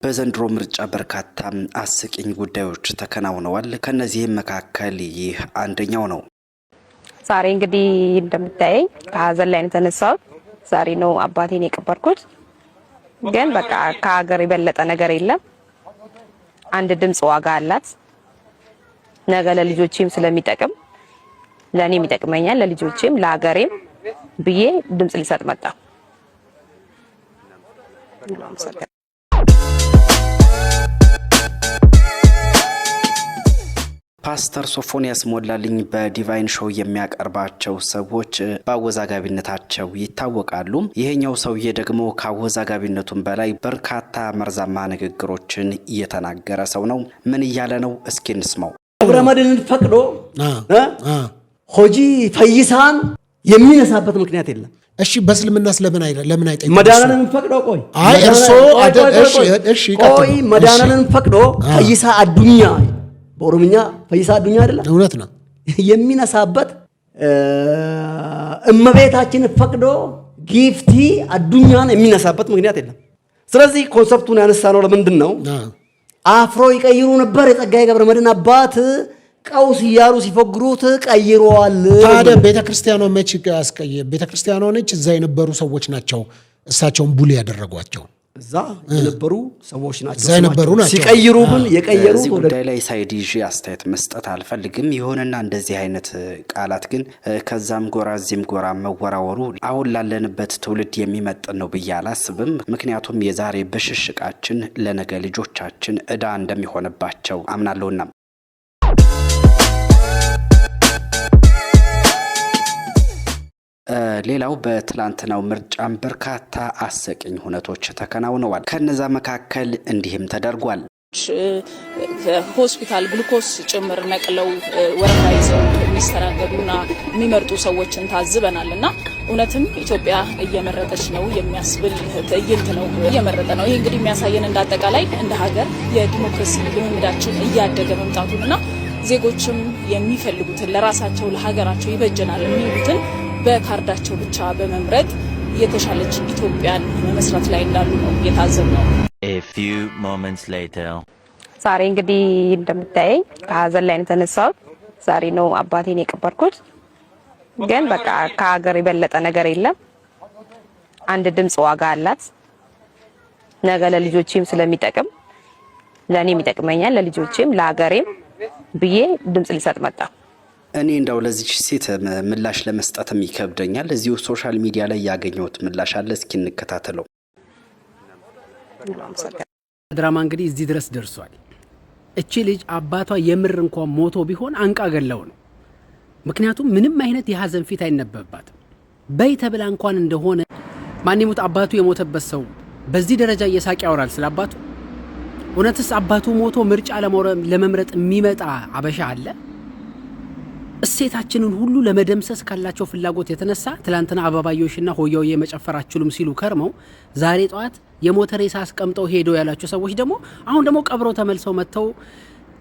በዘንድሮ ምርጫ በርካታ አስቂኝ ጉዳዮች ተከናውነዋል። ከነዚህም መካከል ይህ አንደኛው ነው። ዛሬ እንግዲህ እንደምታየኝ ከሀዘን ላይ ተነሳው ዛሬ ነው አባቴን የቀበርኩት። ግን በቃ ከሀገር የበለጠ ነገር የለም። አንድ ድምጽ ዋጋ አላት። ነገ ለልጆቼም ስለሚጠቅም ለኔም ይጠቅመኛል፣ ለልጆቼም ለሀገሬም ብዬ ድምጽ ልሰጥ መጣ። ፓስተር ሶፎንያስ ሞላልኝ በዲቫይን ሾው የሚያቀርባቸው ሰዎች በአወዛጋቢነታቸው ይታወቃሉ። ይሄኛው ሰውዬ ደግሞ ከአወዛጋቢነቱም በላይ በርካታ መርዛማ ንግግሮችን እየተናገረ ሰው ነው። ምን እያለ ነው? እስኪ እንስማው። አብረመድን ፈቅዶ ሆጂ ፈይሳን የሚነሳበት ምክንያት የለም። እሺ በእስልምና ስለምን ለምን አይጠይቁም? መዳናንን ፈቅዶ ቆይ ቆይ መዳናንን ፈቅዶ ፈይሳ አዱኛ በኦሮምኛ ፈይሳ አዱኛ አይደለም እውነት ነው የሚነሳበት እመቤታችን ፈቅዶ ጊፍቲ አዱኛን የሚነሳበት ምክንያት የለም። ስለዚህ ኮንሰፕቱን ያነሳነው ለምንድን ነው? አፍሮ ይቀይሩ ነበር የጸጋዬ ገብረመድህን አባት ቀውስ እያሉ ሲፎግሩት ቀይረዋል። ታዲያ ቤተክርስቲያኗ መች አስቀየ? ቤተክርስቲያኗ ነች እዛ የነበሩ ሰዎች ናቸው እሳቸውን ቡሊ ያደረጓቸው። እዛ የነበሩ ሰዎች ናቸው ሲቀይሩ ግን የቀየሩ። እዚህ ጉዳይ ላይ ሳይድ ይዤ አስተያየት መስጠት አልፈልግም። ይሁንና እንደዚህ አይነት ቃላት ግን ከዛም ጎራ እዚህም ጎራ መወራወሩ አሁን ላለንበት ትውልድ የሚመጥን ነው ብዬ አላስብም። ምክንያቱም የዛሬ ብሽሽቃችን ለነገ ልጆቻችን ዕዳ እንደሚሆንባቸው አምናለሁና። ሌላው በትላንትናው ምርጫም በርካታ አስቂኝ ሁነቶች ተከናውነዋል። ከነዛ መካከል እንዲህም ተደርጓል። ሆስፒታል ግሉኮስ ጭምር ነቅለው ወረፋ ይዘው የሚስተናገዱና የሚመርጡ ሰዎችን ታዝበናልና እውነትም ኢትዮጵያ እየመረጠች ነው የሚያስብል ትዕይንት ነው። እየመረጠ ነው። ይህ እንግዲህ የሚያሳየን እንዳጠቃላይ እንደ ሀገር የዲሞክራሲ ልምምዳችን እያደገ መምጣቱንና ዜጎችም የሚፈልጉትን ለራሳቸው ለሀገራቸው ይበጀናል የሚሉትን በካርዳቸው ብቻ በመምረጥ የተሻለች ኢትዮጵያን መመስረት ላይ እንዳሉ ነው የታዘብነው። A few moments later ዛሬ እንግዲህ እንደምታየኝ ከሀዘን ላይ ተነሳው ዛሬ ነው አባቴን የቀበርኩት። ግን በቃ ከሀገር የበለጠ ነገር የለም። አንድ ድምጽ ዋጋ አላት። ነገ ለልጆቼም ስለሚጠቅም ለኔም ይጠቅመኛል፣ ለልጆቼም ለሀገሬም ብዬ ድምጽ ልሰጥ መጣ። እኔ እንዳው ለዚህ ሴት ምላሽ ለመስጠትም ይከብደኛል። እዚሁ ሶሻል ሚዲያ ላይ ያገኘሁት ምላሽ አለ። እስኪ እንከታተለው። ድራማ እንግዲህ እዚህ ድረስ ደርሷል። እቺ ልጅ አባቷ የምር እንኳን ሞቶ ቢሆን አንቃ ገለው ነው። ምክንያቱም ምንም አይነት የሀዘን ፊት አይነበብባትም። በይ ተብላ እንኳን እንደሆነ ማን ይሞት አባቱ የሞተበት ሰው በዚህ ደረጃ እየሳቅ ያወራል ስለ አባቱ። እውነትስ አባቱ ሞቶ ምርጫ ለመምረጥ የሚመጣ አበሻ አለ? እሴታችንን ሁሉ ለመደምሰስ ካላቸው ፍላጎት የተነሳ ትላንትና አባባዮሽና ሆያውዬ መጨፈራችሁም ሲሉ ከርመው ዛሬ ጧት የሞተ ሬሳ አስቀምጠው ሄደው ያላቸው ሰዎች ደግሞ አሁን ደግሞ ቀብረው ተመልሰው መጥተው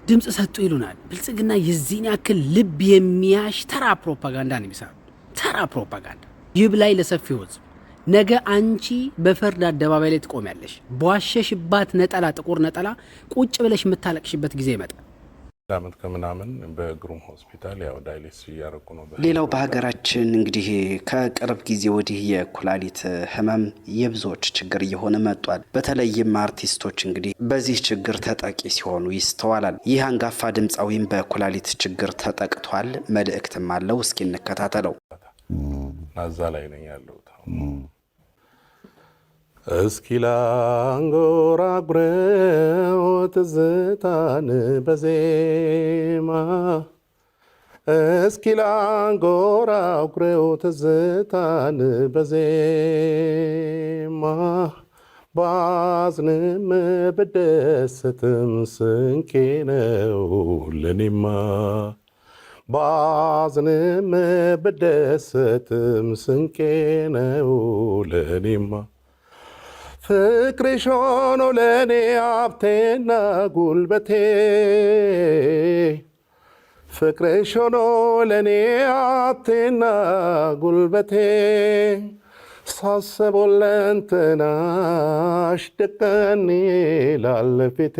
ድምጽ ሰጡ ይሉናል። ብልጽግና የዚህን ያክል ልብ የሚያሽ ተራ ፕሮፓጋንዳ ነው የሚሰራው። ተራ ፕሮፓጋንዳ ይብላኝ ለሰፊው ሕዝብ። ነገ አንቺ በፍርድ አደባባይ ላይ ትቆሚያለሽ። በዋሸሽባት ነጠላ ጥቁር ነጠላ ቁጭ ብለሽ የምታለቅሽበት ጊዜ ይመጣል። ዳመት ከምናምን በግሩም ሆስፒታል ያው ዳይሊስ ያረቁ ነው። ሌላው በሀገራችን እንግዲህ ከቅርብ ጊዜ ወዲህ የኩላሊት ህመም የብዙዎች ችግር እየሆነ መጥቷል። በተለይም አርቲስቶች እንግዲህ በዚህ ችግር ተጠቂ ሲሆኑ ይስተዋላል። ይህ አንጋፋ ድምፃዊም በኩላሊት ችግር ተጠቅቷል። መልእክትም አለው። እስኪ እንከታተለው። ናዛ ላይ ነኝ ያለው እስኪ ላንጎራጉረው ትዝታን በዜማ እስኪ ላንጎራጉረው ትዝታን በዜማ ባዝንም ብደስትም ስንቄ ነው ለኔማ ባዝንም ብደስትም ስንቄ ነው ለኔማ ፍቅርሽ ሆኖ ለኔ ሀብቴና ጉልበቴ ፍቅርሽ ሆኖ ለኔ ሀብቴና ጉልበቴ ሳስበው ለእንትናሽ ደቀን ይላል ፊቴ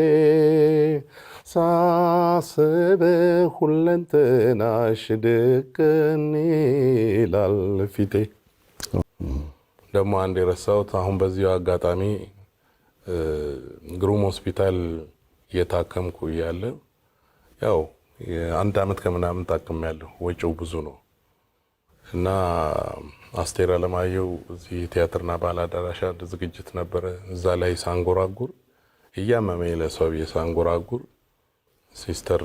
ሳስበው ሁለንትናሽ ደቀን ይላል ፊቴ። ደግሞ አንድ የረሳሁት አሁን በዚሁ አጋጣሚ ግሩም ሆስፒታል እየታከምኩ እያለ ያው አንድ አመት ከምናምን ታክሜያለሁ። ወጪው ብዙ ነው እና አስቴር አለማየሁ እዚህ ቲያትርና ባህል አዳራሽ አንድ ዝግጅት ነበረ። እዛ ላይ ሳንጎራጉር እያመመኝ ለሰው የሳንጎራጉር ሲስተር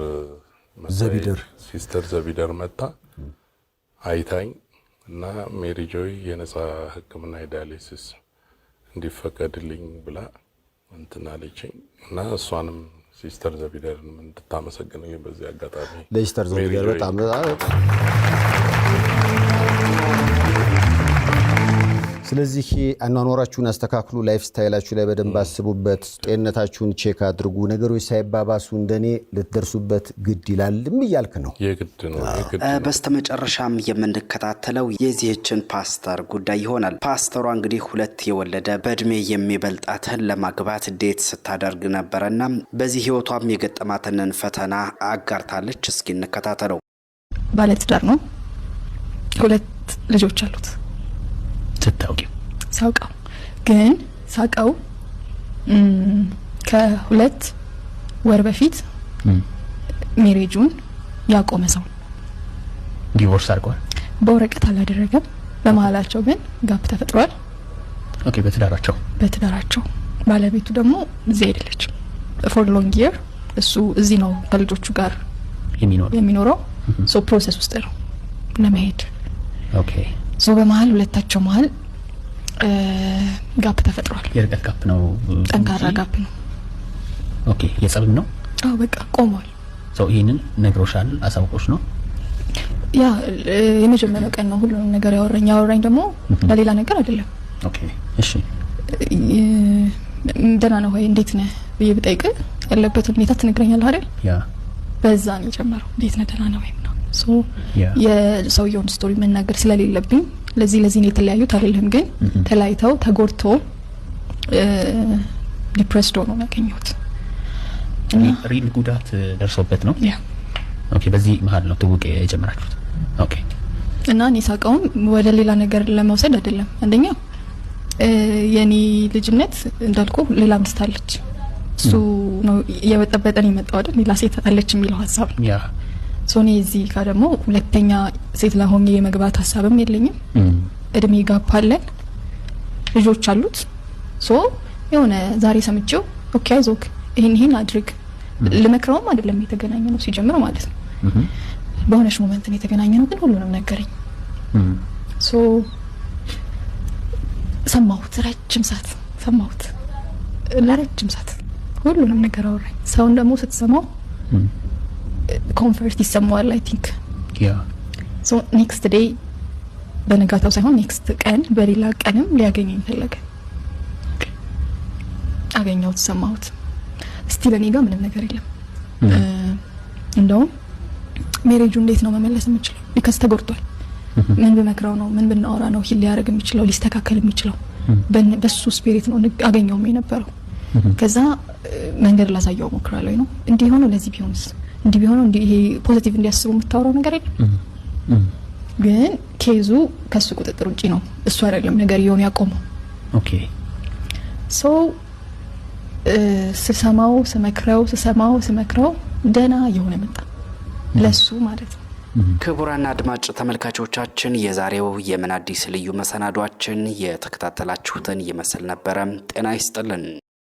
ዘቢደር መጣ አይታኝ እና ሜሪ ጆይ የነጻ ሕክምና ዳያሊሲስ እንዲፈቀድልኝ ብላ እንትን አለችኝ እና እሷንም ሲስተር ዘቢደርን እንድታመሰግንልኝ በዚህ አጋጣሚ ለሲስተር ዘቢደር በጣም ስለዚህ አኗኗራችሁን አስተካክሉ፣ ላይፍ ስታይላችሁ ላይ በደንብ አስቡበት፣ ጤንነታችሁን ቼክ አድርጉ። ነገሮች ሳይባባሱ እንደኔ ልትደርሱበት ግድ ይላልም እያልክ ነው። የግድ ነው። በስተመጨረሻም የምንከታተለው የዚህችን ፓስተር ጉዳይ ይሆናል። ፓስተሯ እንግዲህ 2 የወለደ በእድሜ የሚበልጣትን ለማግባት ዴት ስታደርግ ነበረና በዚህ ህይወቷም የገጠማትን ፈተና አጋርታለች። እስኪ እንከታተለው። ባለትዳር ነው፣ 2 ልጆች አሉት። ስታውቂው ሳውቀው ግን ሳውቀው ከ2 ወር በፊት ሜሬጁን ያቆመ ሰው ዲቮርስ አድርጓል። በወረቀት አላደረገም። በመሀላቸው ግን ጋፕ ተፈጥሯል። ኦኬ። በትዳራቸው ባለቤቱ ደግሞ እዚህ አይደለችም። ፎር ሎንግ ይር እሱ እዚህ ነው ከልጆቹ ጋር የሚኖረው። ሶ ፕሮሰስ ውስጥ ነው ለመሄድ። ኦኬ። ሶ በመሀል ሁለታቸው መሀል ጋፕ ተፈጥሯል። የርቀት ጋፕ ነው፣ ጠንካራ ጋፕ ነው። ኦኬ። የጸብም ነው። አዎ በቃ ቆሟል። ሶ ይሄንን ነግሮሻል? አሳውቆሽ ነው? ያ የመጀመሪያው ቀን ነው ሁሉንም ነገር ያወራኝ ደግሞ ለሌላ ነገር አይደለም። ኦኬ። እሺ። ደህና ነው ወይ እንዴት ነህ ብዬ ብጠይቅ ያለበት ሁኔታ ትነግረኛለህ አይደል? ያ በዛ ነው የጀመረው። እንዴት ነህ ደህና ነው ወይ ምናምን። ሶ የሰውየውን ስቶሪ መናገር ስለሌለብኝ ለዚህ ነው የተለያዩት አይደለም፣ ግን ተለያይተው ተጎድቶ ዲፕሬስድ ሆኖ ነው ያገኘሁት። ሪል ጉዳት ደርሶበት ነው። ያ ኦኬ። በዚህ መሀል ነው ትውውቅ የጀመራችሁት? ኦኬ። እና እኔ ሳውቀውም ወደ ሌላ ነገር ለመውሰድ አይደለም። አንደኛ የኔ ልጅነት እንዳልኩ ሌላ ሚስት አለች። እሱ ነው የበጠበጠን የመጣው አይደል? ሌላ ሴት አለች የሚለው ሀሳብ ነው። ያ ሶኔ እዚህ ጋር ደግሞ ሁለተኛ ሴት ላይ ሆኜ የመግባት ሀሳብም የለኝም። እድሜ ጋፕ አለን፣ ልጆች አሉት። ሶ የሆነ ዛሬ ሰምቼው ኦኬ አይዞክ ይሄን አድርግ ልመክረውም አይደለም የተገናኘ ነው ሲጀምር ማለት ነው። በሆነሽ ሞመንት ነው የተገናኘ ነው፣ ግን ሁሉንም ነገረኝ። ሶ ሰማሁት፣ ረጅም ሰዓት ሰማሁት፣ ለረጅም ሰዓት ሁሉንም ነገር አወራኝ። ሰውን ደግሞ ስትሰማው ኮንፈርት ይሰማዋል። አይ ቲንክ ያ ሶ ኔክስት ዴይ በነጋታው ሳይሆን ኔክስት ቀን በሌላ ቀንም ሊያገኘኝ ፈለገ። አገኘሁት፣ ሰማሁት። ስቲል እኔ ጋር ምንም ነገር የለም። እንደውም ሜሬጁ እንዴት ነው መመለስ የምችለው? ቢካዝ ተጎድቷል። ምን በመክረው ነው ምን ብናወራ ነው ሂል ሊያደርግ የሚችለው ሊስተካከል የሚችለው? በሱ ስፒሪት ነው አገኘውም የነበረው። ከዛ መንገድ ላሳየው ሞክራለሁ ነው እንዲህ ሆኖ ለዚህ ቢሆንስ እንዲህ ቢሆን እንዲህ ይሄ ፖዚቲቭ እንዲያስቡ የምታወራው ነገር የለም። ግን ኬዙ ከሱ ቁጥጥር ውጪ ነው። እሱ አይደለም ነገር ይሆን ያቆመው። ኦኬ። ሶ ስመክረው ደህና የሆነ መጣ ለሱ ማለት ነው። ክቡራን አድማጭ ተመልካቾቻችን የዛሬው የምን አዲስ ልዩ መሰናዷችን የተከታተላችሁትን ይመስል ነበረ። ጤና ይስጥልን።